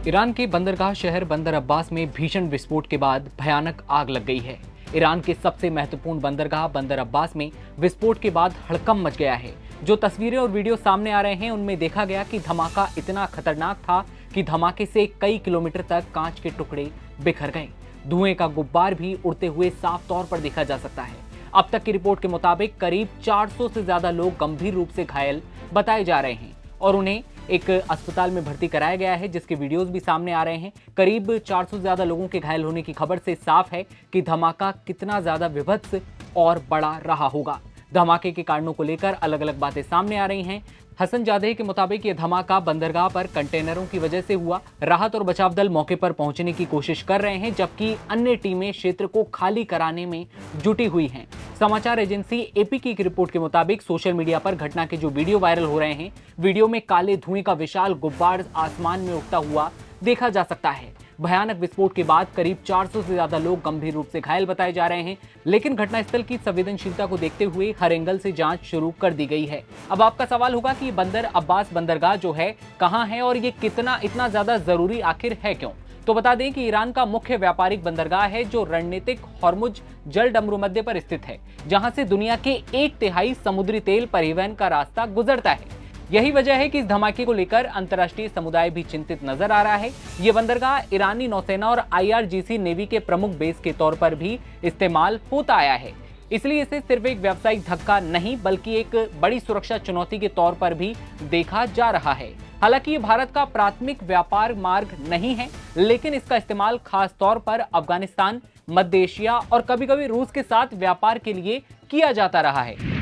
Iran के बंदरगाह शहर बंदर अब्बास में भीषण विस्फोट के बाद भयानक आग लग गई है। ईरान के सबसे महत्वपूर्ण बंदरगाह बंदर अब्बास में विस्फोट के बाद हड़कंप मच गया है। जो तस्वीरें और वीडियो सामने आ रहे हैं उनमें देखा गया कि धमाका इतना खतरनाक था कि धमाके से कई किलोमीटर तक कांच के टुकड़े बिखर गए। धुएं का गुब्बार भी उड़ते हुए साफ तौर पर देखा जा सकता है। अब तक की रिपोर्ट के मुताबिक करीब 400 से ज्यादा लोग गंभीर रूप से घायल बताए जा रहे हैं और उन्हें एक अस्पताल में भर्ती कराया गया है, जिसके वीडियोस भी सामने आ रहे हैं। करीब 400 से ज्यादा लोगों के घायल होने की खबर से साफ है कि धमाका कितना ज्यादा विभत्स और बड़ा रहा होगा। धमाके के कारणों को लेकर अलग अलग बातें सामने आ रही हैं। हसन जादेह के मुताबिक यह धमाका बंदरगाह पर कंटेनरों की वजह से हुआ। राहत और बचाव दल मौके पर पहुंचने की कोशिश कर रहे हैं, जबकि अन्य टीमें क्षेत्र को खाली कराने में जुटी हुई हैं। समाचार एजेंसी एपी की एक रिपोर्ट के मुताबिक सोशल मीडिया पर घटना के जो वीडियो वायरल हो रहे हैं, वीडियो में काले धुएं का विशाल गुब्बार आसमान में उठता हुआ देखा जा सकता है। भयानक विस्फोट के बाद करीब 400 से ज्यादा लोग गंभीर रूप से घायल बताए जा रहे हैं, लेकिन घटनास्थल की संवेदनशीलता को देखते हुए हर एंगल से जांच शुरू कर दी गई है। अब आपका सवाल होगा कि बंदर अब्बास बंदरगाह जो है कहां है और ये इतना ज्यादा जरूरी आखिर है क्यों? तो बता दें कि ईरान का मुख्य व्यापारिक बंदरगाह है जो रणनीतिक हॉर्मुज जल डमरूमध्य पर स्थित है, जहां से दुनिया के 1/3 समुद्री तेल परिवहन का रास्ता गुजरता है। यही वजह है कि इस धमाके को लेकर अंतर्राष्ट्रीय समुदाय भी चिंतित नजर आ रहा है। ये बंदरगाह ईरानी नौसेना और IRGC नेवी के प्रमुख बेस के तौर पर भी इस्तेमाल होता आया है, इसलिए इसे सिर्फ एक व्यावसायिक धक्का नहीं बल्कि एक बड़ी सुरक्षा चुनौती के तौर पर भी देखा जा रहा है। हालांकि ये भारत का प्राथमिक व्यापार मार्ग नहीं है, लेकिन इसका इस्तेमाल खास तौर पर अफगानिस्तान, मध्य एशिया और कभी-कभी रूस के साथ व्यापार के लिए किया जाता रहा है।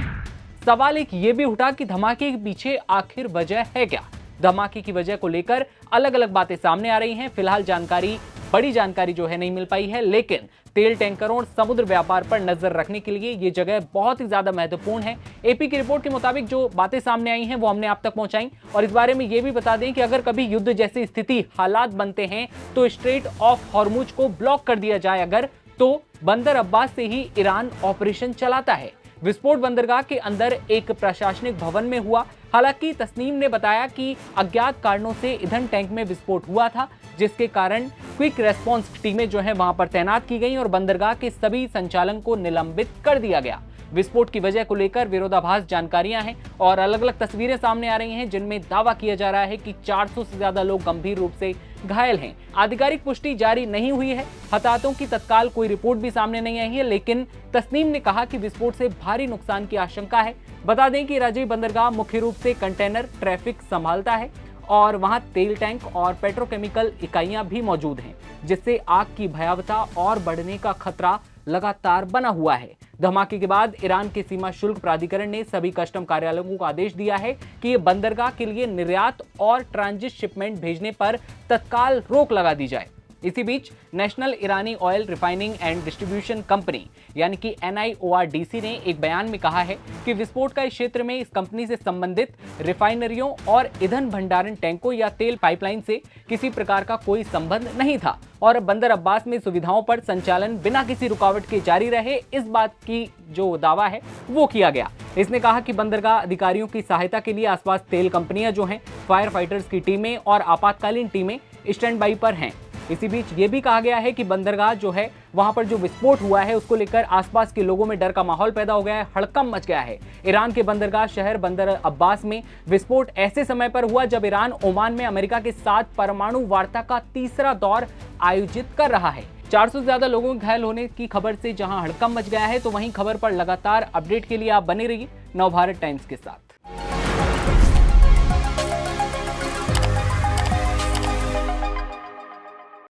सवाल एक ये भी उठा कि धमाके के पीछे आखिर वजह है क्या? धमाके की वजह को लेकर अलग अलग बातें सामने आ रही हैं। फिलहाल बड़ी जानकारी जो है नहीं मिल पाई है, लेकिन तेल टैंकरों और समुद्र व्यापार पर नजर रखने के लिए ये जगह बहुत ही ज्यादा महत्वपूर्ण है। एपी की रिपोर्ट के मुताबिक जो बातें सामने आई हैं वो हमने आप तक पहुंचाई, और इस बारे में ये भी बता दें कि अगर कभी युद्ध जैसी स्थिति हालात बनते हैं तो स्ट्रेट ऑफ हॉर्मुज को ब्लॉक कर दिया जाए अगर, तो बंदर अब्बास से ही ईरान ऑपरेशन चलाता है। विस्फोट बंदरगाह के अंदर एक प्रशासनिक भवन में हुआ। हालांकि तस्नीम ने बताया कि अज्ञात कारणों से ईंधन टैंक में विस्फोट हुआ था, जिसके कारण क्विक रेस्पॉन्स टीमें जो है वहां पर तैनात की गई और बंदरगाह के सभी संचालन को निलंबित कर दिया गया। विस्फोट की वजह को लेकर विरोधाभास जानकारियां हैं और अलग अलग तस्वीरें सामने आ रही हैं, जिनमें दावा किया जा रहा है कि 400 से ज्यादा लोग गंभीर रूप से घायल हैं। आधिकारिक पुष्टि जारी नहीं हुई है। हताहतों की तत्काल कोई रिपोर्ट भी सामने नहीं आई है, लेकिन तस्नीम ने कहा कि विस्फोट से भारी नुकसान की आशंका है। बता दें कि राजीव बंदरगाह मुख्य रूप से कंटेनर ट्रैफिक संभालता है और वहां तेल टैंक और पेट्रोकेमिकल इकाइयां भी मौजूद हैं, जिससे आग की भयावहता और बढ़ने का खतरा लगातार बना हुआ है। धमाके के बाद ईरान के सीमा शुल्क प्राधिकरण ने सभी कस्टम कार्यालयों को आदेश दिया है कि ये बंदरगाह के लिए निर्यात और ट्रांजिट शिपमेंट भेजने पर तत्काल रोक लगा दी जाए। इसी बीच नेशनल ईरानी oil refining and distribution company यानी कि NIORDC ने एक बयान में कहा है कि विस्फोट का इस क्षेत्र में इस कंपनी से संबंधित रिफाइनरियों और ईंधन भंडारण टैंकों या तेल पाइपलाइन से किसी प्रकार का कोई संबंध नहीं था और बंदर अब्बास में सुविधाओं पर संचालन बिना किसी रुकावट के जारी रहे, इस बात की जो दावा है वो किया गया। इसने कहा कि बंदरगाह अधिकारियों की सहायता के लिए आसपास तेल कंपनियां जो हैं, फायर फाइटर्स की टीमें और आपातकालीन टीमें स्टैंड बाई पर हैं। इसी बीच ये भी कहा गया है कि बंदरगाह जो है वहां पर जो विस्फोट हुआ है उसको लेकर आसपास के लोगों में डर का माहौल पैदा हो गया है, हड़कंप मच गया है। ईरान के बंदरगाह शहर बंदर अब्बास में विस्फोट ऐसे समय पर हुआ जब ईरान ओमान में अमेरिका के साथ परमाणु वार्ता का तीसरा दौर आयोजित कर रहा है। 400 से ज्यादा लोगों के घायल होने की खबर से जहां हड़कंप मच गया है, तो वहीं खबर पर लगातार अपडेट के लिए आप बने रहिए नवभारत टाइम्स के साथ।